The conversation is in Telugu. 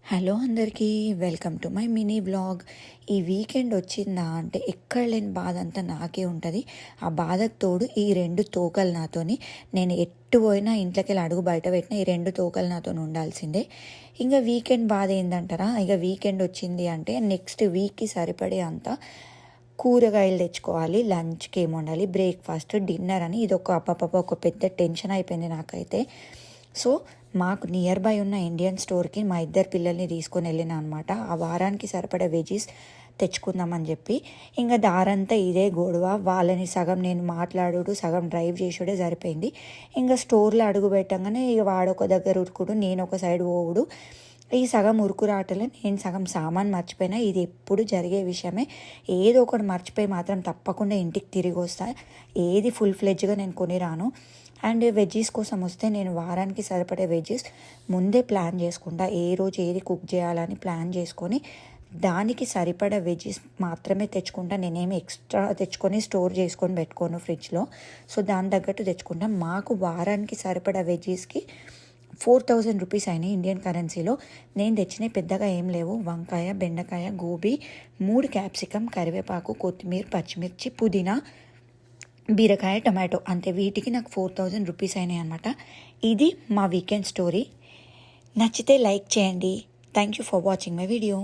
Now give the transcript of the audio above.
హలో అందరికీ, welcome to my mini vlog. ఈ వీకెండ్ వచ్చిందా అంటే ఎక్కడ లేని బాధ అంతా నాకే ఉంటుంది. ఆ బాధకు తోడు ఈ రెండు తోకలు నాతోని, నేను ఎట్టు పోయినా ఇంట్లోకి వెళ్ళి అడుగు బయట పెట్టినా ఈ రెండు తోకలు నాతో ఉండాల్సిందే. ఇంకా వీకెండ్ బాధ ఏంటంటారా, ఇక వీకెండ్ వచ్చింది అంటే నెక్స్ట్ వీక్కి సరిపడే అంత కూరగాయలు తెచ్చుకోవాలి, లంచ్కి ఏమి వండాలి, బ్రేక్ఫాస్ట్, డిన్నర్ అని ఇది ఒక పెద్ద టెన్షన్ అయిపోయింది నాకైతే. సో మాకు నియర్ బై ఉన్న ఇండియన్ స్టోర్కి మా ఇద్దరు పిల్లల్ని తీసుకొని వెళ్ళిన అనమాట. ఆ వారానికి సరిపడే వెజీస్ తెచ్చుకుందామని చెప్పి. ఇంకా దారంతా ఇదే గొడవ, వాళ్ళని సగం నేను మాట్లాడుడు సగం డ్రైవ్ చేసుడే సరిపోయింది. ఇంకా స్టోర్లో అడుగు పెట్టంగానే ఇక వాడొక దగ్గర ఉరుకుడు, నేను ఒక సైడ్ పోవుడు. ఈ సగం ఉరుకురాటలో నేను సగం సామాన్ మర్చిపోయినా. ఇది ఎప్పుడు జరిగే విషయమే. ఏదో ఒకటి మర్చిపోయి మాత్రం తప్పకుండా ఇంటికి తిరిగి వస్తా. ఏది ఫుల్ ఫ్లెడ్జ్గా నేను కొని రాను. అండ్ వెజ్జీస్ కోసం వస్తే నేను వారానికి సరిపడే వెజ్జీస్ ముందే ప్లాన్ చేసుకుంటా. ఏ రోజు ఏది కుక్ చేయాలని ప్లాన్ చేసుకొని దానికి సరిపడా వెజ్జీస్ మాత్రమే తెచ్చుకుంటా. నేనేమి ఎక్స్ట్రా తెచ్చుకొని స్టోర్ చేసుకొని పెట్టుకోను ఫ్రిడ్జ్లో. సో దాని తగ్గట్టు తెచ్చుకుంటాం. మాకు వారానికి సరిపడా వెజ్జీస్కి 4,000 రూపీస్ అయినాయి ఇండియన్ కరెన్సీలో. నేను తెచ్చినవి పెద్దగా ఏం లేవు. వంకాయ, బెండకాయ, గోబీ, 3 క్యాప్సికమ్, కరివేపాకు, కొత్తిమీర, పచ్చిమిర్చి, పుదీనా, బీరకాయ, టమాటో, అంతే. వీటికి నాకు 4,000 రూపీస్ అయినాయి అనమాట. ఇది మా వీకెండ్ స్టోరీ. నచ్చితే లైక్ చేయండి. Thank you for watching my video.